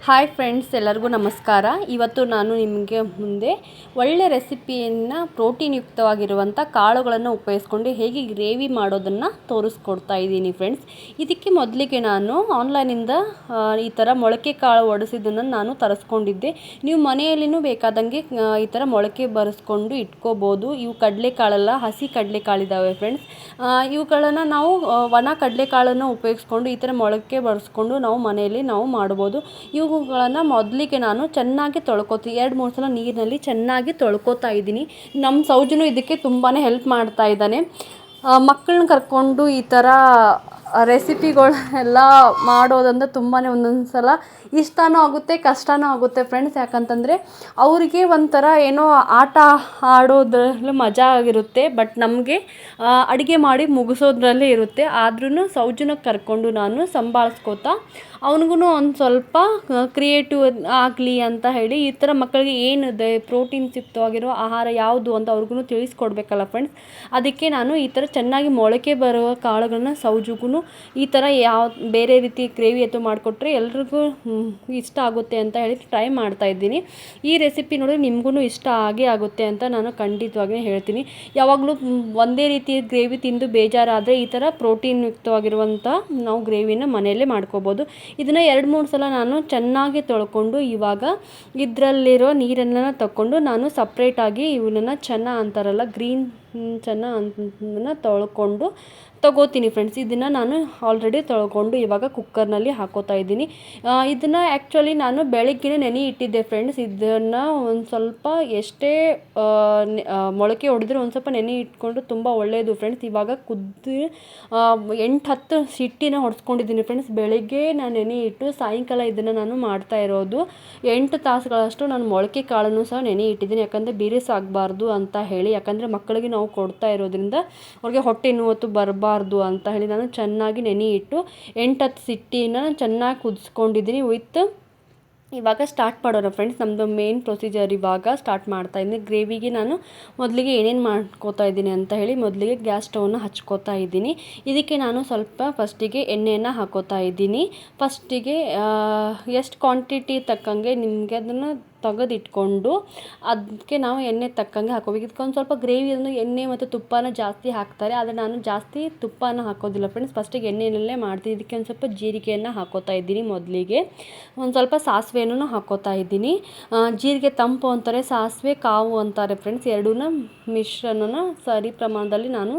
Hi friends, ಎಲ್ಲರಿಗೂ ನಮಸ್ಕಾರ. ಇವತ್ತು ನಾನು ನಿಮಗೆ ಮುಂದೆ ಒಳ್ಳೆ ರೆಸಿಪಿಯನ್ನು ಪ್ರೋಟೀನ್ ಯುಕ್ತವಾಗಿರುವಂಥ ಕಾಳುಗಳನ್ನು ಉಪಯೋಗಿಸ್ಕೊಂಡು ಹೇಗೆ ಗ್ರೇವಿ ಮಾಡೋದನ್ನು ತೋರಿಸ್ಕೊಡ್ತಾ ಇದ್ದೀನಿ ಫ್ರೆಂಡ್ಸ್. ಇದಕ್ಕೆ ಮೊದಲಿಗೆ ನಾನು ಆನ್ಲೈನಿಂದ ಈ ಥರ ಮೊಳಕೆ ಕಾಳು ಒಡಿಸಿದ್ದನ್ನು ನಾನು ತರಿಸ್ಕೊಂಡಿದ್ದೆ. ನೀವು ಮನೆಯಲ್ಲಿನೂ ಬೇಕಾದಂಗೆ ಈ ಥರ ಮೊಳಕೆ ಬರೆಸ್ಕೊಂಡು ಇಟ್ಕೋಬೋದು. ಇವು ಕಡಲೆಕಾಳಲ್ಲ, ಹಸಿ ಕಡಲೆಕಾಳಿದ್ದಾವೆ ಫ್ರೆಂಡ್ಸ್. ಇವುಗಳನ್ನು ನಾವು ಒಣ ಕಡಲೆಕಾಳನ್ನು ಉಪಯೋಗಿಸ್ಕೊಂಡು ಈ ಥರ ಮೊಳಕೆ ಬರೆಸ್ಕೊಂಡು ನಾವು ಮನೆಯಲ್ಲಿ ನಾವು ಮಾಡ್ಬೋದು. ಇವುಗಳನ್ನು ಮೊದಲಿಗೆ ನಾನು ಚೆನ್ನಾಗಿ ತೊಳ್ಕೊತೀನಿ. 2-3 ಸಲ ನೀರಿನಲ್ಲಿ ಚೆನ್ನಾಗಿ ತೊಳ್ಕೊತಾ ಇದ್ದೀನಿ. ನಮ್ಮ ಸೌಜನು ಇದಕ್ಕೆ ತುಂಬಾ ಹೆಲ್ಪ್ ಮಾಡ್ತಾ ಇದ್ದಾನೆ. ಮಕ್ಕಳನ್ನ ಕರ್ಕೊಂಡು ಈ ಥರ ರೆಸಿಪಿಗಳೆಲ್ಲ ಮಾಡೋದಂದ್ರೆ ತುಂಬಾ ಒಂದೊಂದು ಸಲ ಇಷ್ಟನೂ ಆಗುತ್ತೆ, ಕಷ್ಟನೂ ಆಗುತ್ತೆ ಫ್ರೆಂಡ್ಸ್. ಯಾಕಂತಂದರೆ ಅವರಿಗೆ ಒಂಥರ ಏನೋ ಆಟ ಆಡೋದ್ರಲ್ಲಿ ಮಜಾ ಆಗಿರುತ್ತೆ, ಬಟ್ ನಮಗೆ ಅಡುಗೆ ಮಾಡಿ ಮುಗಿಸೋದ್ರಲ್ಲೇ ಇರುತ್ತೆ. ಆದ್ರೂ ಸೌಜನ್ಯಕ್ಕೆ ಕರ್ಕೊಂಡು ನಾನು ಸಂಭಾಳಿಸ್ಕೋತಾ ಅವನಿಗೂ ಒಂದು ಸ್ವಲ್ಪ ಕ್ರಿಯೇಟಿವ್ ಆಗಲಿ ಅಂತ ಹೇಳಿ ಈ ಥರ ಮಕ್ಕಳಿಗೆ ಏನಿದೆ ಪ್ರೋಟೀನ್ ಯುಕ್ತವಾಗಿರೋ ಆಹಾರ ಯಾವುದು ಅಂತ ಅವ್ರಿಗೂ ತಿಳಿಸ್ಕೊಡ್ಬೇಕಲ್ಲ ಫ್ರೆಂಡ್ಸ್. ಅದಕ್ಕೆ ನಾನು ಈ ಥರ ಚೆನ್ನಾಗಿ ಮೊಳಕೆ ಬರುವ ಕಾಳುಗಳನ್ನ ಸೌಜಿಗೂ ಈ ಥರ ಬೇರೆ ರೀತಿ ಗ್ರೇವಿ ಅಥವಾ ಮಾಡಿಕೊಟ್ರೆ ಎಲ್ರಿಗೂ ಇಷ್ಟ ಆಗುತ್ತೆ ಅಂತ ಹೇಳಿ ಟ್ರೈ ಮಾಡ್ತಾಯಿದ್ದೀನಿ. ಈ ರೆಸಿಪಿ ನೋಡಿದ್ರೆ ನಿಮಗೂ ಇಷ್ಟ ಆಗೇ ಆಗುತ್ತೆ ಅಂತ ನಾನು ಖಂಡಿತವಾಗಿ ಹೇಳ್ತೀನಿ. ಯಾವಾಗಲೂ ಒಂದೇ ರೀತಿ ಗ್ರೇವಿ ತಿಂದು ಬೇಜಾರಾದರೆ ಈ ಥರ ಪ್ರೋಟೀನ್ ಯುಕ್ತವಾಗಿರುವಂಥ ನಾವು ಗ್ರೇವಿನ ಮನೆಯಲ್ಲೇ ಮಾಡ್ಕೋಬೋದು. ಇದನ್ನು 2-3 ಸಲ ನಾನು ಚೆನ್ನಾಗಿ ತೊಳ್ಕೊಂಡು ಇವಾಗ ಇದರಲ್ಲಿರೋ ನೀರನ್ನು ತಗೊಂಡು ನಾನು ಸಪ್ರೇಟಾಗಿ ಇವನ್ನ ಚೆನ್ನ ಅಂತಾರಲ್ಲ, ಗ್ರೀನ್ ಚೆನ್ನ ಅಂತ ತೊಳ್ಕೊಂಡು ತಗೋತೀನಿ ಫ್ರೆಂಡ್ಸ್. ಇದನ್ನು ನಾನು ಆಲ್ರೆಡಿ ತೊಳ್ಕೊಂಡು ಇವಾಗ ಕುಕ್ಕರ್ನಲ್ಲಿ ಹಾಕೋತಾ ಇದ್ದೀನಿ. ಇದನ್ನು ಆ್ಯಕ್ಚುಲಿ ನಾನು ಬೆಳಗ್ಗೆ ನೆನೆ ಇಟ್ಟಿದ್ದೆ ಫ್ರೆಂಡ್ಸ್. ಇದನ್ನು ಒಂದು ಸ್ವಲ್ಪ ಎಷ್ಟೇ ಮೊಳಕೆ ಹೊಡೆದ್ರೆ ಒಂದು ಸ್ವಲ್ಪ ನೆನೆ ಇಟ್ಕೊಂಡು ತುಂಬ ಒಳ್ಳೆಯದು ಫ್ರೆಂಡ್ಸ್. ಇವಾಗ ಕುದ್ದು 8-10 ಸಿಟ್ಟಿನ ಹೊಡೆಸ್ಕೊಂಡಿದ್ದೀನಿ ಫ್ರೆಂಡ್ಸ್. ಬೆಳಗ್ಗೆ ನಾನು ನೆನೆ ಇಟ್ಟು ಸಾಯಂಕಾಲ ಇದನ್ನು ನಾನು ಮಾಡ್ತಾ ಇರೋದು. 8 ತಾಸುಗಳಷ್ಟು ನಾನು ಮೊಳಕೆ ಕಾಳನ್ನು ಸಹ ನೆನೆ ಇಟ್ಟಿದ್ದೀನಿ. ಯಾಕಂದರೆ ಬಿರುಸಾಗಬಾರ್ದು ಅಂತ ಹೇಳಿ, ಯಾಕಂದರೆ ಮಕ್ಕಳಿಗೆ ನಾವು ಕೊಡ್ತಾ ಇರೋದ್ರಿಂದ ಅವ್ರಿಗೆ ಹೊಟ್ಟೆ ನೋವು ಬರಬಾರ್ದು ಅಂತ ಹೇಳಿ ನಾನು ಚೆನ್ನಾಗಿ ನೆನೆ ಇಟ್ಟು 8-10 ಸಿಟ್ಟಿನ ಚೆನ್ನಾಗಿ ಕುದಿಸ್ಕೊಂಡಿದ್ದೀನಿ. ಇವಾಗ ಸ್ಟಾರ್ಟ್ ಮಾಡೋಣ ಫ್ರೆಂಡ್ಸ್. ನಮ್ಮದು ಮೇನ್ ಪ್ರೊಸೀಜರ್ ಇವಾಗ ಸ್ಟಾರ್ಟ್ ಮಾಡ್ತಾ ಇದ್ದೀನಿ. ಗ್ರೇವಿಗೆ ನಾನು ಮೊದಲಿಗೆ ಏನೇನು ಮಾಡ್ಕೋತಾ ಇದ್ದೀನಿ ಅಂತ ಹೇಳಿ ಮೊದಲಿಗೆ ಗ್ಯಾಸ್ ಸ್ಟವ್ನ ಹಚ್ಕೋತಾ ಇದ್ದೀನಿ. ಇದಕ್ಕೆ ನಾನು ಸ್ವಲ್ಪ ಫಸ್ಟಿಗೆ ಎಣ್ಣೆಯನ್ನು ಹಾಕೋತಾ ಇದ್ದೀನಿ. ಫಸ್ಟಿಗೆ ಎಷ್ಟು ಕ್ವಾಂಟಿಟಿ ತಕ್ಕಂಗೆ ನಿಮಗೆ ಅದನ್ನು ತೆಗೆದಿಟ್ಕೊಂಡು ಅದಕ್ಕೆ ನಾವು ಎಣ್ಣೆ ತಕ್ಕಂಗೆ ಹಾಕೋಬೇಕು. ಇದಕ್ಕೊಂದು ಸ್ವಲ್ಪ ಗ್ರೇವಿಯನ್ನು ಎಣ್ಣೆ ಮತ್ತು ತುಪ್ಪನ ಜಾಸ್ತಿ ಹಾಕ್ತಾರೆ, ಆದರೆ ನಾನು ಜಾಸ್ತಿ ತುಪ್ಪನ ಹಾಕೋದಿಲ್ಲ ಫ್ರೆಂಡ್ಸ್. ಫಸ್ಟಿಗೆ ಎಣ್ಣೆಯಲ್ಲೇ ಮಾಡ್ತೀನಿ. ಇದಕ್ಕೆ ಒಂದು ಸ್ವಲ್ಪ ಜೀರಿಗೆಯನ್ನು ಹಾಕೋತಾ ಇದ್ದೀನಿ. ಮೊದಲಿಗೆ ಒಂದು ಸ್ವಲ್ಪ ಸಾಸಿವೆನೂ ಹಾಕೋತಾ ಇದ್ದೀನಿ. ಜೀರಿಗೆ ತಂಪು ಅಂತಾರೆ, ಸಾಸಿವೆ ಕಾವು ಅಂತಾರೆ ಫ್ರೆಂಡ್ಸ್. ಎರಡೂ ಮಿಶ್ರಣನ ಸರಿ ಪ್ರಮಾಣದಲ್ಲಿ ನಾನು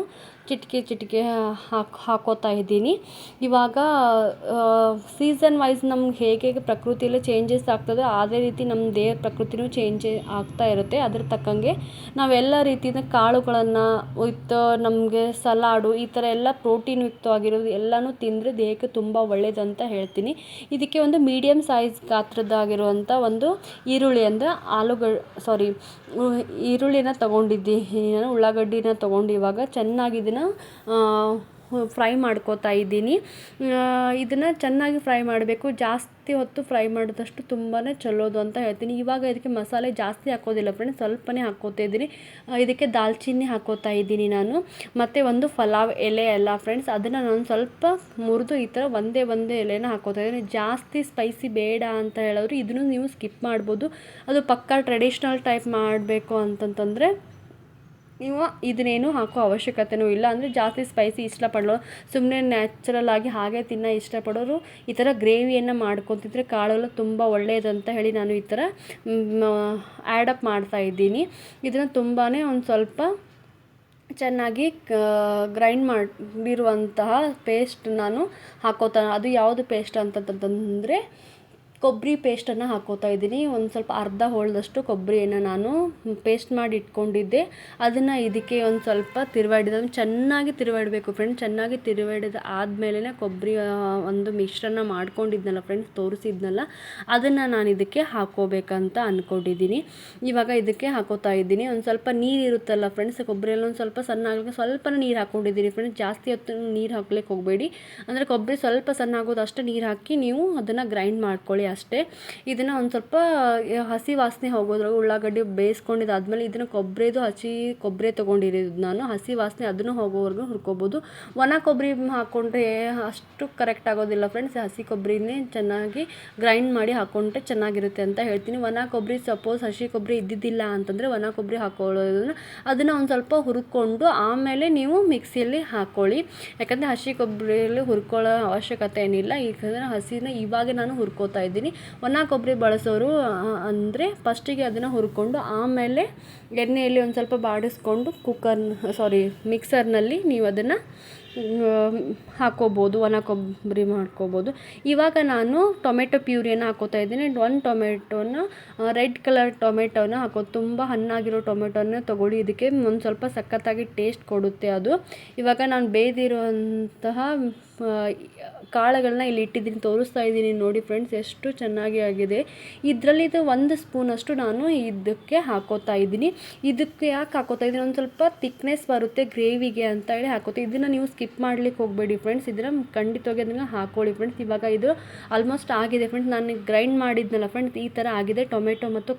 ಚಿಟಿಕೆ ಹಾಕೋತಾ ಇದ್ದೀನಿ. ಇವಾಗ ಸೀಸನ್ ವೈಸ್ ನಮ್ಗೆ ಹೇಗೆ ಪ್ರಕೃತಿಯಲ್ಲಿ ಚೇಂಜಸ್ ಆಗ್ತದೆ ಅದೇ ರೀತಿ ನಮ್ಮ ದೇಹ ಪ್ರಕೃತಿನೂ ಚೇಂಜ್ ಆಗ್ತಾ ಇರುತ್ತೆ. ಅದ್ರ ತಕ್ಕಂಗೆ ನಾವೆಲ್ಲ ರೀತಿಯ ಕಾಳುಗಳನ್ನು ವಿತ್ ನಮಗೆ ಸಲಾಡು ಈ ಥರ ಎಲ್ಲ ಪ್ರೋಟೀನ್ ಯುಕ್ತವಾಗಿರೋದು ಎಲ್ಲನೂ ತಿಂದರೆ ದೇಹಕ್ಕೆ ತುಂಬ ಒಳ್ಳೆಯದಂತ ಹೇಳ್ತೀನಿ. ಇದಕ್ಕೆ ಒಂದು ಮೀಡಿಯಮ್ ಸೈಜ್ ಗಾತ್ರದಾಗಿರುವಂಥ ಒಂದು ಈರುಳ್ಳಿ ಅಂದರೆ ಈರುಳ್ಳಿನ ತೊಗೊಂಡಿದ್ದೀನಿ ನಾನು. ಉಳ್ಳಾಗಡ್ಡಿನ ತೊಗೊಂಡು ಇವಾಗ ಚೆನ್ನಾಗಿ ಇದನ್ನು ಫ್ರೈ ಮಾಡ್ಕೋತಾ ಇದ್ದೀನಿ. ಇದನ್ನು ಚೆನ್ನಾಗಿ ಫ್ರೈ ಮಾಡಬೇಕು. ಜಾಸ್ತಿ ಹೊತ್ತು ಫ್ರೈ ಮಾಡಿದಷ್ಟು ತುಂಬಾ ಚಲೋದು ಅಂತ ಹೇಳ್ತೀನಿ. ಇವಾಗ ಇದಕ್ಕೆ ಮಸಾಲೆ ಜಾಸ್ತಿ ಹಾಕೋದಿಲ್ಲ ಫ್ರೆಂಡ್ಸ್, ಸ್ವಲ್ಪನೇ ಹಾಕ್ಕೋತಾ ಇದ್ದೀನಿ. ಇದಕ್ಕೆ ದಾಲ್ಚಿನ್ನಿ ಹಾಕೋತಾ ಇದ್ದೀನಿ ನಾನು. ಮತ್ತು ಒಂದು ಪಲಾವ್ ಎಲೆ ಅಲ್ಲ ಫ್ರೆಂಡ್ಸ್, ಅದನ್ನು ನಾನು ಸ್ವಲ್ಪ ಮುರಿದು ಈ ಥರ ಒಂದೇ ಎಲೆನ ಹಾಕೋತಾ ಇದ್ದೀನಿ. ಜಾಸ್ತಿ ಸ್ಪೈಸಿ ಬೇಡ ಅಂತ ಹೇಳಿದ್ರು ಇದನ್ನು ನೀವು ಸ್ಕಿಪ್ ಮಾಡ್ಬೋದು. ಅದು ಪಕ್ಕಾ ಟ್ರೆಡಿಷ್ನಲ್ ಟೈಪ್ ಮಾಡಬೇಕು ಅಂತಂತಂದರೆ ನೀವು ಇದನ್ನೇನು ಹಾಕೋ ಅವಶ್ಯಕತೆಯೂ ಇಲ್ಲ. ಅಂದರೆ ಜಾಸ್ತಿ ಸ್ಪೈಸಿ ಇಷ್ಟಪಡೋರು, ಸುಮ್ಮನೆ ನ್ಯಾಚುರಲ್ ಆಗಿ ಹಾಗೆ ಇಷ್ಟಪಡೋರು ಈ ಥರ ಗ್ರೇವಿಯನ್ನು ಮಾಡ್ಕೊತಿದ್ರೆ ಕಾಳೆಲ್ಲ ತುಂಬ ಒಳ್ಳೆಯದಂತ ಹೇಳಿ ನಾನು ಈ ಥರ ಆ್ಯಡಪ್ ಮಾಡ್ತಾ ಇದ್ದೀನಿ. ಇದನ್ನು ತುಂಬಾ ಒಂದು ಸ್ವಲ್ಪ ಚೆನ್ನಾಗಿ ಗ್ರೈಂಡ್ ಮಾಡಿರುವಂತಹ ಪೇಸ್ಟ್ ನಾನು ಅದು ಯಾವುದು ಪೇಸ್ಟ್ ಅಂತಂತಂದರೆ ಕೊಬ್ಬರಿ ಪೇಸ್ಟನ್ನು ಹಾಕೋತಾ ಇದ್ದೀನಿ. ಒಂದು ಸ್ವಲ್ಪ ಅರ್ಧ ಹೋಳದಷ್ಟು ಕೊಬ್ಬರಿಯನ್ನು ನಾನು ಪೇಸ್ಟ್ ಮಾಡಿ ಇಟ್ಕೊಂಡಿದ್ದೆ. ಅದನ್ನು ಇದಕ್ಕೆ ಒಂದು ಸ್ವಲ್ಪ ಚೆನ್ನಾಗಿ ತಿರುವಾಡಬೇಕು ಫ್ರೆಂಡ್ಸ್. ಚೆನ್ನಾಗಿ ತಿರುವಾಡಿದ ಆದಮೇಲೆ ಕೊಬ್ಬರಿ ಒಂದು ಮಿಶ್ರಣ ಮಾಡ್ಕೊಂಡಿದ್ನಲ್ಲ ಫ್ರೆಂಡ್ಸ್, ತೋರಿಸಿದ್ನಲ್ಲ, ಅದನ್ನು ನಾನು ಇದಕ್ಕೆ ಹಾಕೋಬೇಕಂತ ಅಂದ್ಕೊಂಡಿದ್ದೀನಿ. ಇವಾಗ ಇದಕ್ಕೆ ಹಾಕೋತಾ ಇದ್ದೀನಿ. ಒಂದು ಸ್ವಲ್ಪ ನೀರು ಇರುತ್ತಲ್ಲ ಫ್ರೆಂಡ್ಸ್, ಕೊಬ್ಬರಿಯಲ್ಲಿ ಒಂದು ಸ್ವಲ್ಪ ಸಣ್ಣ ಆಗಲಿಕ್ಕೆ ಸ್ವಲ್ಪ ನೀರು ಹಾಕ್ಕೊಂಡಿದ್ದೀನಿ ಫ್ರೆಂಡ್ಸ್. ಜಾಸ್ತಿ ಹೊತ್ತು ನೀರು ಹಾಕ್ಲಿಕ್ಕೆ ಹೋಗಬೇಡಿ. ಅಂದರೆ ಕೊಬ್ಬರಿ ಸ್ವಲ್ಪ ಸಣ್ಣ ಆಗೋದು ಅಷ್ಟು ನೀರು ಹಾಕಿ ನೀವು ಅದನ್ನು ಗ್ರೈಂಡ್ ಮಾಡ್ಕೊಳ್ಳಿ. ಅಷ್ಟೇ. ಇದನ್ನು ಒಂದು ಸ್ವಲ್ಪ ಹಸಿ ವಾಸನೆ ಹೋಗೋದ್ರಾಗ ಉಳ್ಳಾಗಡ್ಡಿ ಬೇಯಿಸ್ಕೊಂಡಿದ್ದಾದ್ಮೇಲೆ ಇದನ್ನು ಹಸಿ ಕೊಬ್ಬರಿ ತೊಗೊಂಡಿರೋದು ನಾನು, ಹಸಿ ವಾಸನೆ ಅದನ್ನು ಹೋಗೋವರೆಗೂ ಹುರ್ಕೋಬೋದು. ಒಣ ಕೊಬ್ಬರಿ ಹಾಕ್ಕೊಂಡ್ರೆ ಅಷ್ಟು ಕರೆಕ್ಟ್ ಆಗೋದಿಲ್ಲ ಫ್ರೆಂಡ್ಸ್. ಹಸಿ ಕೊಬ್ಬರಿನೇ ಚೆನ್ನಾಗಿ ಗ್ರೈಂಡ್ ಮಾಡಿ ಹಾಕ್ಕೊಂಡ್ರೆ ಚೆನ್ನಾಗಿರುತ್ತೆ ಅಂತ ಹೇಳ್ತೀನಿ. ಒಣ ಕೊಬ್ಬರಿ ಸಪೋಸ್ ಹಸಿ ಕೊಬ್ಬರಿ ಇದ್ದಿದ್ದಿಲ್ಲ ಅಂತಂದರೆ ಒಣ ಕೊಬ್ಬರಿ ಹಾಕೊಳ್ಳೋದನ್ನು ಅದನ್ನು ಒಂದು ಸ್ವಲ್ಪ ಹುರ್ಕೊಂಡು ಆಮೇಲೆ ನೀವು ಮಿಕ್ಸಿಯಲ್ಲಿ ಹಾಕ್ಕೊಳ್ಳಿ. ಯಾಕಂದರೆ ಹಸಿ ಕೊಬ್ಬರಿಯಲ್ಲಿ ಹುರ್ಕೊಳ್ಳೋ ಅವಶ್ಯಕತೆ ಏನಿಲ್ಲ. ಯಾಕಂದರೆ ಹಸಿನ ಇವಾಗ ನಾನು ಹುರ್ಕೋತಾ ಇದ್ದೀನಿ. ಒಣ ಕೊಬ್ಬರಿ ಬಳಸೋರು ಅಂದರೆ ಫಸ್ಟಿಗೆ ಅದನ್ನು ಹುರ್ಕೊಂಡು ಆಮೇಲೆ ಎಣ್ಣೆಯಲ್ಲಿ ಒಂದು ಸ್ವಲ್ಪ ಬಾಡಿಸ್ಕೊಂಡು ಮಿಕ್ಸರ್ನಲ್ಲಿ ನೀವು ಅದನ್ನು ಹಾಕ್ಕೋಬೋದು, ಒಣ ಕೊಬ್ಬರಿ ಮಾಡ್ಕೋಬೋದು. ಇವಾಗ ನಾನು ಟೊಮೆಟೊ ಪ್ಯೂರಿಯನ್ನು ಹಾಕೋತಾ ಇದ್ದೀನಿ. ಒಂದು ಟೊಮೆಟೊನ ರೆಡ್ ಕಲರ್ ಟೊಮೆಟೊನ ಹಾಕೋದು, ತುಂಬ ಹಣ್ಣಾಗಿರೋ ಟೊಮೆಟೊನ ತೊಗೊಳ್ಳಿ. ಇದಕ್ಕೆ ಒಂದು ಸ್ವಲ್ಪ ಸಖತ್ತಾಗಿ ಟೇಸ್ಟ್ ಕೊಡುತ್ತೆ ಅದು. ಇವಾಗ ನಾನು ಬೇಯ್ದಿರೋಂತಹ ಕಾಳುಗಳನ್ನ ಇಲ್ಲಿ ಇಟ್ಟಿದ್ದೀನಿ, ತೋರಿಸ್ತಾ ಇದ್ದೀನಿ ನೋಡಿ ಫ್ರೆಂಡ್ಸ್, ಎಷ್ಟು ಚೆನ್ನಾಗಿ ಆಗಿದೆ. ಇದರಲ್ಲಿ ಇದು 1 ಸ್ಪೂನಷ್ಟು ನಾನು ಇದಕ್ಕೆ ಹಾಕೋತಾ ಇದ್ದೀನಿ. ಇದಕ್ಕೆ ಯಾಕೆ ಹಾಕೋತಾ ಇದ್ದೀನಿ, ಒಂದು ಸ್ವಲ್ಪ ತಿಕ್ನೆಸ್ ಬರುತ್ತೆ ಗ್ರೇವಿಗೆ ಅಂತ ಹೇಳಿ ಹಾಕೋತಾ. ಇದನ್ನು ನೀವು ಸ್ಕಿಪ್ ಮಾಡ್ಲಿಕ್ಕೆ ಹೋಗಬೇಡಿ ಫ್ರೆಂಡ್ಸ್, ಇದನ್ನು ಖಂಡಿತವಾಗಿ ಅದನ್ನು ಹಾಕ್ಕೊಳ್ಳಿ ಫ್ರೆಂಡ್ಸ್. ಇವಾಗ ಇದು ಆಲ್ಮೋಸ್ಟ್ ಆಗಿದೆ ಫ್ರೆಂಡ್ಸ್. ನಾನು ಗ್ರೈಂಡ್ ಮಾಡಿದ್ನಲ್ಲ ಫ್ರೆಂಡ್ಸ್, ಈ ಥರ ಆಗಿದೆ. ಟೊಮೆಟೊ ಮತ್ತು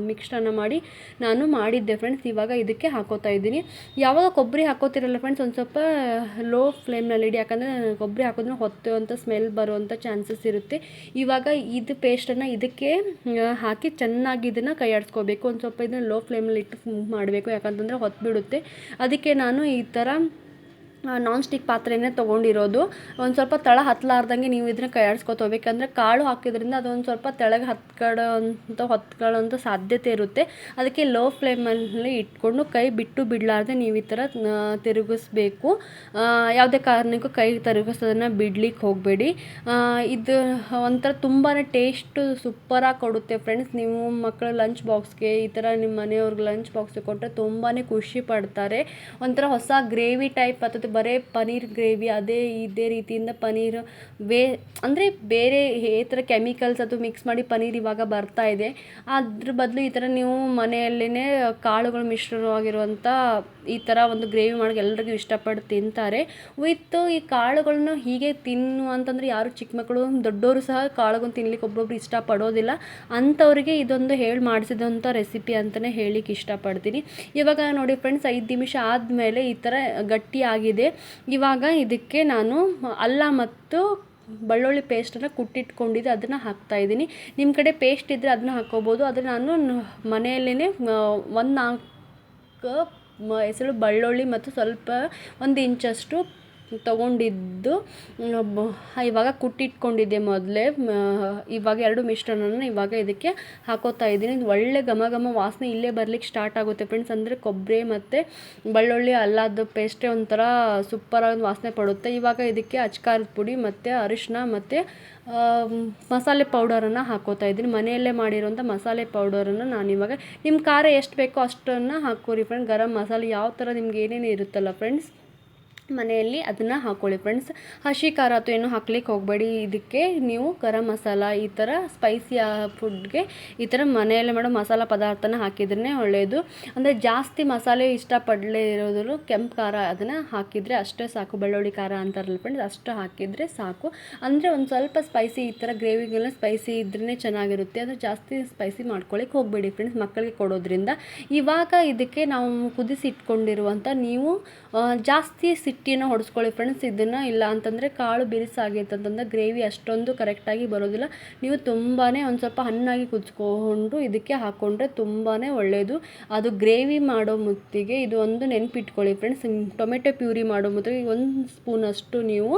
ಮಿಕ್ಸ್ಟನ್ನು ಮಾಡಿ ನಾನು ಮಾಡಿದ್ದೆ ಫ್ರೆಂಡ್ಸ್. ಇವಾಗ ಇದಕ್ಕೆ ಹಾಕೋತಾ ಇದ್ದೀನಿ. ಯಾವಾಗ ಕೊಬ್ಬರಿ ಹಾಕೋತಿರಲ್ಲ ಫ್ರೆಂಡ್ಸ್, ಒಂದು ಸ್ವಲ್ಪ ಲೋ ಫ್ಲೇಮ್ನಲ್ಲಿ ಇಡಿ. ಯಾಕಂದರೆ ಕೊಬ್ಬರಿ ಹಾಕೋದ್ರೆ ಹೊತ್ತುವಂಥ ಸ್ಮೆಲ್ ಬರುವಂಥ ಚಾನ್ಸಸ್ ಇರುತ್ತೆ. ಇವಾಗ ಇದು ಪೇಸ್ಟನ್ನು ಇದಕ್ಕೆ ಹಾಕಿ ಚೆನ್ನಾಗಿ ಇದನ್ನು ಕೈಯಾಡಿಸ್ಕೋಬೇಕು. ಒಂದು ಸ್ವಲ್ಪ ಇದನ್ನು ಲೋ ಫ್ಲೇಮಲ್ಲಿ ಇಟ್ಟು ಮಾಡಬೇಕು, ಯಾಕಂತಂದರೆ ಹೊತ್ತು ಬಿಡುತ್ತೆ. ಅದಕ್ಕೆ ನಾನು ಈ ಥರ ನಾನ್ ಸ್ಟಿಕ್ ಪಾತ್ರೆನೇ ತೊಗೊಂಡಿರೋದು. ಒಂದು ಸ್ವಲ್ಪ ತಳ ಹತ್ತಲಾರ್ದಂಗೆ ನೀವು ಇದನ್ನ ಕೈಯಾಡಿಸ್ಕೊತೋಬೇಕಂದ್ರೆ ಕಾಳು ಹಾಕಿದ್ರಿಂದ ಅದೊಂದು ಸ್ವಲ್ಪ ತೆಳಗೆ ಹೊತ್ಕೊಳ್ಳೋಂಥ ಸಾಧ್ಯತೆ ಇರುತ್ತೆ. ಅದಕ್ಕೆ ಲೋ ಫ್ಲೇಮಲ್ಲಿ ಇಟ್ಕೊಂಡು ಕೈ ಬಿಟ್ಟು ಬಿಡಲಾರ್ದೆ ನೀವು ಈ ಥರ ತಿರುಗಿಸ್ಬೇಕು. ಯಾವುದೇ ಕಾರಣಕ್ಕೂ ಕೈ ತಿರುಗಿಸೋದನ್ನು ಬಿಡ್ಲಿಕ್ಕೆ ಹೋಗಬೇಡಿ. ಇದು ಒಂಥರ ತುಂಬಾ ಟೇಸ್ಟು ಸೂಪರಾಗಿ ಕೊಡುತ್ತೆ ಫ್ರೆಂಡ್ಸ್. ನೀವು ಮಕ್ಕಳ ಲಂಚ್ ಬಾಕ್ಸ್ಗೆ ಈ ಥರ ನಿಮ್ಮ ಮನೆಯವ್ರಿಗೆ ಲಂಚ್ ಬಾಕ್ಸ್ಗೆ ಕೊಟ್ಟರೆ ತುಂಬಾ ಖುಷಿ ಪಡ್ತಾರೆ. ಒಂಥರ ಹೊಸ ಗ್ರೇವಿ ಟೈಪ್ ಅಥವಾ ಬರೀ ಪನ್ನೀರ್ ಗ್ರೇವಿ ಇದೇ ರೀತಿಯಿಂದ ಪನ್ನೀರ್ ಅಂದರೆ ಬೇರೆ ಈ ಥರ ಕೆಮಿಕಲ್ಸ್ ಅದು ಮಿಕ್ಸ್ ಮಾಡಿ ಪನ್ನೀರ್ ಇವಾಗ ಬರ್ತಾ ಇದೆ. ಅದ್ರ ಬದಲು ಈ ಥರ ನೀವು ಮನೆಯಲ್ಲೇ ಕಾಳುಗಳು ಮಿಶ್ರಣವಾಗಿರುವಂಥ ಈ ಥರ ಒಂದು ಗ್ರೇವಿ ಮಾಡೋಕೆ ಎಲ್ಲರಿಗೂ ಇಷ್ಟಪಟ್ಟು ತಿಂತಾರೆ. ಈ ಕಾಳುಗಳನ್ನ ಹೀಗೆ ಅಂತಂದರೆ ಯಾರು ಚಿಕ್ಕ ಮಕ್ಕಳು ದೊಡ್ಡವರು ಸಹ ಕಾಳುಗಳನ್ನು ತಿನ್ಲಿಕ್ಕೆ ಒಬ್ಬೊಬ್ರು ಇಷ್ಟಪಡೋದಿಲ್ಲ. ಅಂಥವ್ರಿಗೆ ಇದೊಂದು ಮಾಡಿಸಿದಂಥ ರೆಸಿಪಿ ಅಂತಲೇ ಹೇಳಿಕ್ಕೆ ಇಷ್ಟಪಡ್ತೀನಿ. ಇವಾಗ ನೋಡಿ ಫ್ರೆಂಡ್ಸ್, 5 ನಿಮಿಷ ಆದಮೇಲೆ ಈ ಥರ ಗಟ್ಟಿಯಾಗಿದೆ. ಇವಾಗ ಇದಕ್ಕೆ ನಾನು ಅಲ್ಲ ಮತ್ತು ಬೆಳ್ಳುಳ್ಳಿ ಪೇಸ್ಟನ್ನು ಕುಟ್ಟಿಟ್ಕೊಂಡಿದ್ದೆ ಅದನ್ನು ಹಾಕ್ತಾಯಿದ್ದೀನಿ. ನಿಮ್ಮ ಕಡೆ ಪೇಸ್ಟ್ ಇದ್ದರೆ ಅದನ್ನ ಹಾಕ್ಕೋಬೋದು. ಆದರೆ ನಾನು ಮನೆಯಲ್ಲೇ 4 ಎಸಳು ಬೆಳ್ಳುಳ್ಳಿ ಮತ್ತು ಸ್ವಲ್ಪ 1 ಇಂಚಷ್ಟು ತೊಗೊಂಡಿದ್ದು ಇವಾಗ ಕುಟ್ಟಿಟ್ಕೊಂಡಿದ್ದೆ ಮೊದಲೇ. ಇವಾಗ 2 ಮಿಶ್ರಣನ ಇವಾಗ ಇದಕ್ಕೆ ಹಾಕೋತಾ ಇದ್ದೀನಿ. ಒಳ್ಳೆ ಘಮ ವಾಸನೆ ಇಲ್ಲೇ ಬರ್ಲಿಕ್ಕೆ ಸ್ಟಾರ್ಟ್ ಆಗುತ್ತೆ ಫ್ರೆಂಡ್ಸ್. ಅಂದರೆ ಕೊಬ್ಬರಿ ಮತ್ತು ಬೆಳ್ಳುಳ್ಳಿ ಅಲ್ಲದ ಪೇಸ್ಟೇ ಒಂಥರ ಸೂಪರಾಗಿ ವಾಸನೆ ಪಡುತ್ತೆ. ಇವಾಗ ಇದಕ್ಕೆ ಅಚ್ಕಾರದ ಪುಡಿ ಮತ್ತು ಅರಿಶಿನ ಮತ್ತು ಮಸಾಲೆ ಪೌಡರನ್ನು ಹಾಕೋತಾ ಇದ್ದೀನಿ. ಮನೆಯಲ್ಲೇ ಮಾಡಿರೋಂಥ ಮಸಾಲೆ ಪೌಡರನ್ನು ನಾನಿವಾಗ ನಿಮ್ಮ ಖಾರ ಎಷ್ಟು ಬೇಕೋ ಅಷ್ಟನ್ನು ಹಾಕೋರಿ ಫ್ರೆಂಡ್ಸ್. ಗರಂ ಮಸಾಲೆ ಯಾವ ಥರ ನಿಮ್ಗೆ ಏನೇನು ಇರುತ್ತಲ್ಲ ಫ್ರೆಂಡ್ಸ್ ಮನೆಯಲ್ಲಿ ಅದನ್ನು ಹಾಕ್ಕೊಳ್ಳಿ ಫ್ರೆಂಡ್ಸ್. ಹಸಿ ಖಾರ ಅಥವಾ ಏನು ಹಾಕ್ಲಿಕ್ಕೆ ಹೋಗಬೇಡಿ. ಇದಕ್ಕೆ ನೀವು ಗರಂ ಮಸಾಲ ಈ ಥರ ಸ್ಪೈಸಿ ಫುಡ್ಗೆ ಈ ಥರ ಮನೆಯಲ್ಲೇ ಮಾಡೋ ಮಸಾಲ ಪದಾರ್ಥನ ಹಾಕಿದ್ರೇ ಒಳ್ಳೆಯದು. ಅಂದರೆ ಜಾಸ್ತಿ ಮಸಾಲೆ ಇಷ್ಟಪಡಲೇ ಇರೋದ್ರು ಕೆಂಪು ಖಾರ ಅದನ್ನು ಹಾಕಿದರೆ ಅಷ್ಟೇ ಸಾಕು. ಬೆಳ್ಳುಳ್ಳಿ ಖಾರ ಅಂತಾರಲ್ಲ ಫ್ರೆಂಡ್ಸ್, ಅಷ್ಟು ಹಾಕಿದರೆ ಸಾಕು. ಅಂದರೆ ಒಂದು ಸ್ವಲ್ಪ ಸ್ಪೈಸಿ ಈ ಥರ ಗ್ರೇವಿಗೆಲ್ಲ ಸ್ಪೈಸಿ ಇದ್ರೇ ಚೆನ್ನಾಗಿರುತ್ತೆ. ಅಂದರೆ ಜಾಸ್ತಿ ಸ್ಪೈಸಿ ಮಾಡ್ಕೊಳ್ಳಿಕ್ಕೆ ಹೋಗಬೇಡಿ ಫ್ರೆಂಡ್ಸ್, ಮಕ್ಕಳಿಗೆ ಕೊಡೋದ್ರಿಂದ. ಇವಾಗ ಇದಕ್ಕೆ ನಾವು ಕುದಿಸಿ ಇಟ್ಕೊಂಡಿರುವಂಥ ನೀವು ಜಾಸ್ತಿ ಸಿಟ್ಟಿನ ಹೊಡೆಸ್ಕೊಳ್ಳಿ ಫ್ರೆಂಡ್ಸ್. ಇದನ್ನು ಇಲ್ಲ ಅಂತಂದರೆ ಕಾಳು ಬಿರುಸಾಗೈತೆ ಅಂತಂದರೆ ಗ್ರೇವಿ ಅಷ್ಟೊಂದು ಕರೆಕ್ಟಾಗಿ ಬರೋದಿಲ್ಲ. ನೀವು ತುಂಬಾ ಒಂದು ಸ್ವಲ್ಪ ಹಣ್ಣಾಗಿ ಕುದಿಸ್ಕೊಂಡು ಇದಕ್ಕೆ ಹಾಕ್ಕೊಂಡ್ರೆ ತುಂಬಾ ಒಳ್ಳೆಯದು. ಅದು ಗ್ರೇವಿ ಮಾಡೋ ಮುತ್ತಿಗೆ ಇದು ಒಂದು ನೆನಪಿಟ್ಕೊಳ್ಳಿ ಫ್ರೆಂಡ್ಸ್. ಟೊಮೆಟೊ ಪ್ಯೂರಿ ಮಾಡೋ ಮುತ್ತಿಗೆ 1 ಸ್ಪೂನಷ್ಟು ನೀವು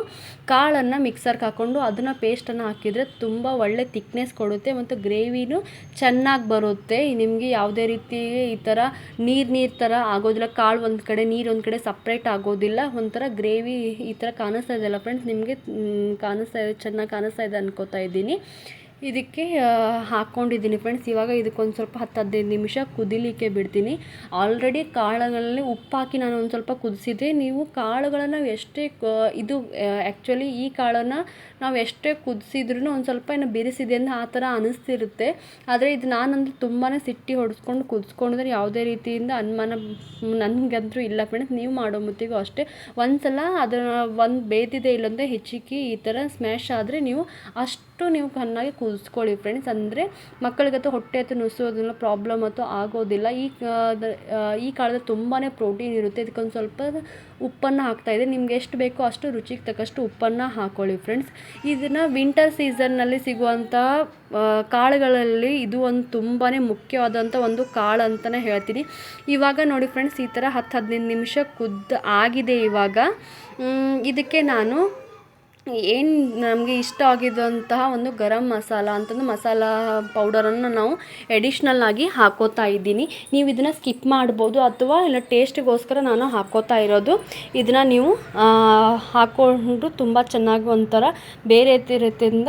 ಕಾಳನ್ನು ಮಿಕ್ಸರ್ಗೆ ಹಾಕ್ಕೊಂಡು ಅದನ್ನು ಪೇಸ್ಟನ್ನು ಹಾಕಿದರೆ ತುಂಬ ಒಳ್ಳೆ ತಿಕ್ನೆಸ್ ಕೊಡುತ್ತೆ ಮತ್ತು ಗ್ರೇವಿನೂ ಚೆನ್ನಾಗಿ ಬರುತ್ತೆ. ನಿಮಗೆ ಯಾವುದೇ ರೀತಿ ಈ ಥರ ನೀರು ಥರ ಆಗೋದಿಲ್ಲ. ಕಾಳು ಒಂದು ಕಡೆ ನೀರು ಒಂದು ಕಡೆ ಸಪ್ರೇಟ್ ಆಗೋದಿಲ್ಲ. ಒಂಥರ ಗ್ರೇವಿ ಈ ಥರ ಕಾಣಿಸ್ತಾ ಇದೆಯಲ್ಲ ಫ್ರೆಂಡ್ಸ್, ನಿಮಗೆ ಚೆನ್ನಾಗಿ ಕಾಣಿಸ್ತಾ ಇದೆ ಅನ್ಕೋತಾ ಇದ್ದೀನಿ. ಇದಕ್ಕೆ ಹಾಕ್ಕೊಂಡಿದ್ದೀನಿ ಫ್ರೆಂಡ್ಸ್. ಇವಾಗ ಇದಕ್ಕೊಂದು ಸ್ವಲ್ಪ 10-15 ನಿಮಿಷ ಕುದಿಲಿಕ್ಕೆ ಬಿಡ್ತೀನಿ. ಆಲ್ರೆಡಿ ಕಾಳುಗಳಲ್ಲಿ ಉಪ್ಪು ಹಾಕಿ ನಾನು ಒಂದು ಸ್ವಲ್ಪ ಕುದಿಸಿದ್ದೆ. ನೀವು ಕಾಳುಗಳನ್ನು ಎಷ್ಟೇ ಇದು ಆ್ಯಕ್ಚುಲಿ ಈ ಕಾಳನ್ನು ನಾವು ಎಷ್ಟೇ ಕುದಿಸಿದ್ರೂ ಒಂದು ಸ್ವಲ್ಪ ಏನೋ ಬಿರಿಸಿದೆ ಅಂತ ಆ ಥರ ಅನಿಸ್ತಿರುತ್ತೆ. ಆದರೆ ಇದು ನಾನಂತೂ ತುಂಬಾ ಸಿಟ್ಟಿ ಹೊಡೆಸ್ಕೊಂಡು ಕುದಿಸ್ಕೊಂಡಿದ್ರೆ ಯಾವುದೇ ರೀತಿಯಿಂದ ಅನುಮಾನ ನನಗಂತೂ ಇಲ್ಲ ಫ್ರೆಂಡ್ಸ್. ನೀವು ಮಾಡೋ ಮುತ್ತಿಗೂ ಅಷ್ಟೇ ಒಂದು ಸಲ ಅದನ್ನು ಬೇಯ್ದಿದೆ ಇಲ್ಲಂದರೆ ಹೆಚ್ಚಿಗೆ ಈ ಥರ ಸ್ಮ್ಯಾಶ್ ಆದರೆ ನೀವು ನೀವು ಚೆನ್ನಾಗಿ ಕುದಿಸ್ಕೊಳ್ಳಿ ಫ್ರೆಂಡ್ಸ್. ಅಂದರೆ ಮಕ್ಕಳಿಗಂತೂ ಹೊಟ್ಟೆ ಹತ್ತು ನುಸೋದಿಲ್ಲ, ಪ್ರಾಬ್ಲಮ್ ಅಂತೂ ಆಗೋದಿಲ್ಲ. ಈ ಕಾಳದಲ್ಲಿ ತುಂಬಾ ಪ್ರೋಟೀನ್ ಇರುತ್ತೆ. ಇದಕ್ಕೊಂದು ಸ್ವಲ್ಪ ಉಪ್ಪನ್ನು ಹಾಕ್ತಾಯಿದೆ. ನಿಮ್ಗೆ ಎಷ್ಟು ಬೇಕೋ ಅಷ್ಟು ರುಚಿಗೆ ತಕ್ಕಷ್ಟು ಉಪ್ಪನ್ನು ಹಾಕ್ಕೊಳ್ಳಿ ಫ್ರೆಂಡ್ಸ್. ಇದನ್ನು ವಿಂಟರ್ ಸೀಸನ್ನಲ್ಲಿ ಸಿಗುವಂಥ ಕಾಳುಗಳಲ್ಲಿ ಇದು ಒಂದು ತುಂಬಾ ಮುಖ್ಯವಾದಂಥ ಒಂದು ಕಾಳು ಅಂತಲೇ ಹೇಳ್ತೀನಿ. ಇವಾಗ ನೋಡಿ ಫ್ರೆಂಡ್ಸ್, ಈ ಥರ 10-15 ನಿಮಿಷ ಆಗಿದೆ. ಇವಾಗ ಇದಕ್ಕೆ ನಾನು ಏನು ನಮಗೆ ಇಷ್ಟ ಆಗಿದ್ದಂತಹ ಒಂದು ಗರಂ ಮಸಾಲ ಅಂತಂದು ಮಸಾಲ ಪೌಡರನ್ನು ನಾವು ಎಡಿಷ್ನಲ್ ಆಗಿ ಹಾಕೋತಾ ಇದ್ದೀನಿ. ನೀವು ಇದನ್ನು ಸ್ಕಿಪ್ ಮಾಡ್ಬೋದು ಅಥವಾ ಇಲ್ಲ ಟೇಸ್ಟಿಗೋಸ್ಕರ ನಾನು ಹಾಕೋತಾ ಇರೋದು. ಇದನ್ನು ನೀವು ಹಾಕ್ಕೊಂಡು ತುಂಬ ಚೆನ್ನಾಗಿ ಒಂಥರ ಬೇರೆ ರೀತಿಯಿಂದ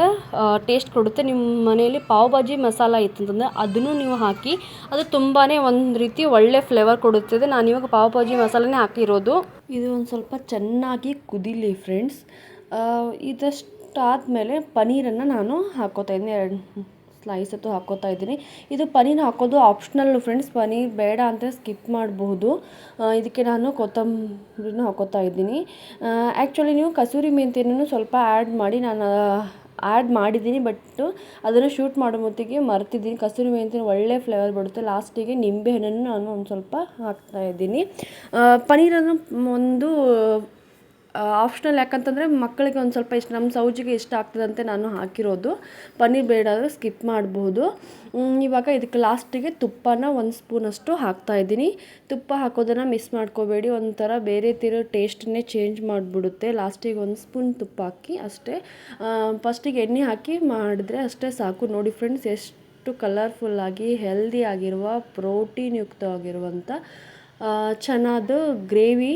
ಟೇಸ್ಟ್ ಕೊಡುತ್ತೆ. ನಿಮ್ಮ ಮನೆಯಲ್ಲಿ ಪಾವ್ ಭಾಜಿ ಮಸಾಲ ಇತ್ತಂತಂದರೆ ಅದನ್ನು ನೀವು ಹಾಕಿ, ಅದು ತುಂಬಾ ಒಂದು ರೀತಿ ಒಳ್ಳೆ ಫ್ಲೇವರ್ ಕೊಡುತ್ತದೆ. ನಾನಿವಾಗ ಪಾವ್ ಭಾಜಿ ಮಸಾಲನೇ ಹಾಕಿರೋದು. ಇದು ಒಂದು ಸ್ವಲ್ಪ ಚೆನ್ನಾಗಿ ಕುದೀಲಿ ಫ್ರೆಂಡ್ಸ್. ಇದಷ್ಟಾದಮೇಲೆ ಪನ್ನೀರನ್ನು ನಾನು ಹಾಕ್ಕೋತಾ ಇದ್ದೀನಿ. 2 ಸ್ಲೈಸ್ ಅಂತೂ ಹಾಕ್ಕೋತಾ ಇದ್ದೀನಿ. ಇದು ಪನ್ನೀರ್ ಹಾಕೋದು ಆಪ್ಷನಲ್ಲು ಫ್ರೆಂಡ್ಸ್. ಪನ್ನೀರ್ ಬೇಡ ಅಂತ ಸ್ಕಿಪ್ ಮಾಡಬಹುದು. ಇದಕ್ಕೆ ನಾನು ಕೊತ್ತಂಬರಿನೂ ಹಾಕ್ಕೋತಾ ಇದ್ದೀನಿ. ಆ್ಯಕ್ಚುಲಿ ನೀವು ಕಸೂರಿ ಮೆಂತ್ಯನೂ ಸ್ವಲ್ಪ ಆ್ಯಡ್ ಮಾಡಿ, ನಾನು ಆ್ಯಡ್ ಮಾಡಿದ್ದೀನಿ, ಬಟ್ ಅದನ್ನು ಶೂಟ್ ಮಾಡೋ ಹೊತ್ತಿಗೆ ಮರ್ತಿದ್ದೀನಿ. ಕಸೂರಿ ಮೆಂತ್ಯ ಒಳ್ಳೆ ಫ್ಲೇವರ್ ಬಿಡುತ್ತೆ. ಲಾಸ್ಟಿಗೆ ನಿಂಬೆಹಣ್ಣನ್ನು ನಾನು ಒಂದು ಸ್ವಲ್ಪ ಹಾಕ್ತಾಯಿದ್ದೀನಿ. ಪನ್ನೀರನ್ನು ಒಂದು ಆಪ್ಷನಲ್, ಯಾಕಂತಂದರೆ ಮಕ್ಕಳಿಗೆ ಒಂದು ಸ್ವಲ್ಪ ಇಷ್ಟ, ನಮ್ಮ ಸೌಜಿಗೆ ಇಷ್ಟ ಆಗ್ತದಂತೆ ನಾನು ಹಾಕಿರೋದು. ಪನ್ನೀರ್ ಬೇಡಾದರೂ ಸ್ಕಿಪ್ ಮಾಡ್ಬೋದು. ಇವಾಗ ಇದಕ್ಕೆ ಲಾಸ್ಟಿಗೆ ತುಪ್ಪನ 1 ಸ್ಪೂನಷ್ಟು ಹಾಕ್ತಾಯಿದ್ದೀನಿ. ತುಪ್ಪ ಹಾಕೋದನ್ನು ಮಿಸ್ ಮಾಡ್ಕೋಬೇಡಿ, ಒಂಥರ ಬೇರೆ ಟೇಸ್ಟನ್ನೇ ಚೇಂಜ್ ಮಾಡಿಬಿಡುತ್ತೆ. ಲಾಸ್ಟಿಗೆ 1 ಸ್ಪೂನ್ ತುಪ್ಪ ಹಾಕಿ ಅಷ್ಟೇ. ಫಸ್ಟಿಗೆ ಎಣ್ಣೆ ಹಾಕಿ ಮಾಡಿದ್ರೆ ಅಷ್ಟೇ ಸಾಕು. ನೋಡಿ ಫ್ರೆಂಡ್ಸ್, ಎಷ್ಟು ಕಲರ್ಫುಲ್ಲಾಗಿ ಹೆಲ್ದಿ ಆಗಿರುವ ಪ್ರೋಟೀನ್ ಯುಕ್ತವಾಗಿರುವಂಥ ಚೆನ್ನಾದ ಗ್ರೇವಿ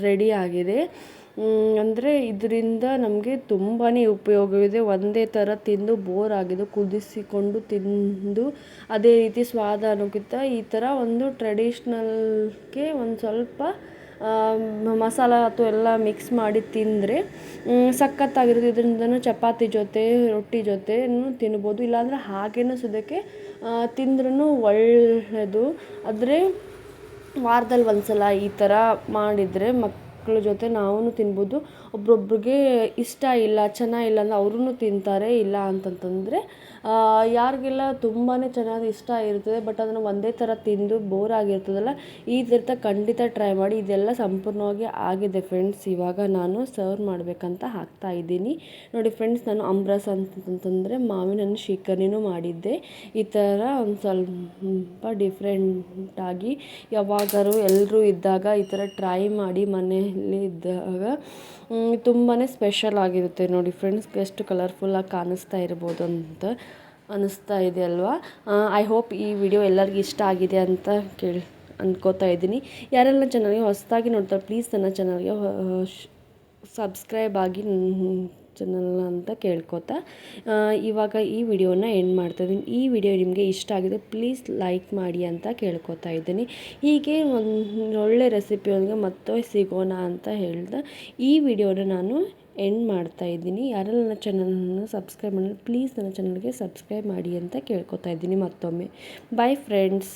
ರೆಡಿ ಆಗಿದೆ. ಅಂದರೆ ಇದರಿಂದ ನಮಗೆ ತುಂಬಾ ಉಪಯೋಗವಿದೆ. ಒಂದೇ ಥರ ತಿಂದು ಬೋರ್ ಆಗಿದೆ, ಕುದಿಸಿಕೊಂಡು ತಿಂದು ಅದೇ ರೀತಿ ಸ್ವಾದ ಅನ್ನೋಕ್ಕಿಂತ ಈ ಥರ ಒಂದು ಟ್ರೆಡಿಷ್ನಲ್ಗೆ ಒಂದು ಸ್ವಲ್ಪ ಮಸಾಲ ಅಥವಾ ಎಲ್ಲ ಮಿಕ್ಸ್ ಮಾಡಿ ತಿಂದರೆ ಸಖತ್ತಾಗಿರುತ್ತೆ. ಇದರಿಂದನೂ ಚಪಾತಿ ಜೊತೆ ರೊಟ್ಟಿ ಜೊತೆನೂ ತಿನ್ಬೋದು, ಇಲ್ಲಾಂದರೆ ಹಾಗೇನೂ ಸದ್ಯಕ್ಕೆ ತಿಂದ್ರೂ ಒಳ್ಳೆಯದು. ಆದರೆ ವಾರದಲ್ಲಿ ಒಂದು ಸಲ ಈ ಥರ ಮಾಡಿದರೆ ಮಕ್ಕಳ ಜೊತೆ ನಾವೂ ತಿನ್ಬೋದು. ಒಬ್ರೊಬ್ರಿಗೆ ಇಷ್ಟ ಇಲ್ಲ, ಚೆನ್ನಾಗಿಲ್ಲ ಅಂದರೆ ಅವ್ರೂ ತಿಂತಾರೆ. ಇಲ್ಲ ಅಂತಂತಂದರೆ ಯಾರಿಗೆಲ್ಲ ತುಂಬಾ ಚೆನ್ನಾಗಿ ಇಷ್ಟ ಇರ್ತದೆ, ಬಟ್ ಅದನ್ನು ಒಂದೇ ಥರ ತಿಂದು ಬೋರ್ ಆಗಿರ್ತದಲ್ಲ, ಈ ಥರ ಖಂಡಿತ ಟ್ರೈ ಮಾಡಿ. ಇದೆಲ್ಲ ಸಂಪೂರ್ಣವಾಗಿ ಆಗಿದೆ ಫ್ರೆಂಡ್ಸ್. ಇವಾಗ ನಾನು ಸರ್ವ್ ಮಾಡಬೇಕಂತ ಹಾಕ್ತಾಯಿದ್ದೀನಿ. ನೋಡಿ ಫ್ರೆಂಡ್ಸ್, ನಾನು ಆಮ್ರಸ್ ಅಂತಂತಂದರೆ ಮಾವಿನ ಹಣ್ಣು ಶ್ರೀಕರ್ಣಿನೂ ಮಾಡಿದ್ದೆ. ಈ ಥರ ಒಂದು ಸ್ವಲ್ಪ ಡಿಫ್ರೆಂಟಾಗಿ ಯಾವಾಗಾರು ಎಲ್ಲರೂ ಇದ್ದಾಗ ಈ ಥರ ಟ್ರೈ ಮಾಡಿ. ಮನೆಯಲ್ಲಿ ಇದ್ದಾಗ ತುಂಬಾ ಸ್ಪೆಷಲ್ ಆಗಿರುತ್ತೆ. ನೋಡಿ ಫ್ರೆಂಡ್ಸ್, ಎಷ್ಟು ಕಲರ್ಫುಲ್ಲಾಗಿ ಕಾಣಿಸ್ತಾ ಇರ್ಬೋದು ಅಂತ ಅನ್ನಿಸ್ತಾ ಇದೆ ಅಲ್ವಾ. ಐ ಹೋಪ್ ಈ ವಿಡಿಯೋ ಎಲ್ಲರಿಗೂ ಇಷ್ಟ ಆಗಿದೆ ಅಂತ ಅಂದ್ಕೋತಾ ಇದ್ದೀನಿ. ಯಾರೆಲ್ಲ ಚಾನಲ್ಗೆ ಹೊಸದಾಗಿ ನೋಡ್ತಾರೆ ಪ್ಲೀಸ್ ನನ್ನ ಚಾನಲ್ಗೆ ಸಬ್ಸ್ಕ್ರೈಬ್ ಆಗಿ ಚಾನಲ್ ಅಂತ ಕೇಳ್ಕೊತಾ ಇವಾಗ ಈ ವಿಡಿಯೋನ ಎಂಡ್ ಮಾಡ್ತಾಯಿದ್ದೀನಿ. ಈ ವಿಡಿಯೋ ನಿಮಗೆ ಇಷ್ಟ ಆಗಿದೆ ಪ್ಲೀಸ್ ಲೈಕ್ ಮಾಡಿ ಅಂತ ಕೇಳ್ಕೊತಾ ಇದ್ದೀನಿ. ಹೀಗೆ ಒಂದು ಒಳ್ಳೆ ರೆಸಿಪಿಯೊಂದಿಗೆ ಮತ್ತೆ ಸಿಗೋಣ ಅಂತ ಹೇಳ್ದೆ ಈ ವಿಡಿಯೋನ ನಾನು ಎಂಡ್ ಮಾಡ್ತಾಯಿದ್ದೀನಿ. ಯಾರೆಲ್ಲ ನನ್ನ ಚಾನಲನ್ನು ಸಬ್ಸ್ಕ್ರೈಬ್ ಮಾಡಿ ಪ್ಲೀಸ್ ನನ್ನ ಚಾನಲ್ಗೆ ಸಬ್ಸ್ಕ್ರೈಬ್ ಮಾಡಿ ಅಂತ ಕೇಳ್ಕೊತಾ ಇದ್ದೀನಿ ಮತ್ತೊಮ್ಮೆ. Boy friends.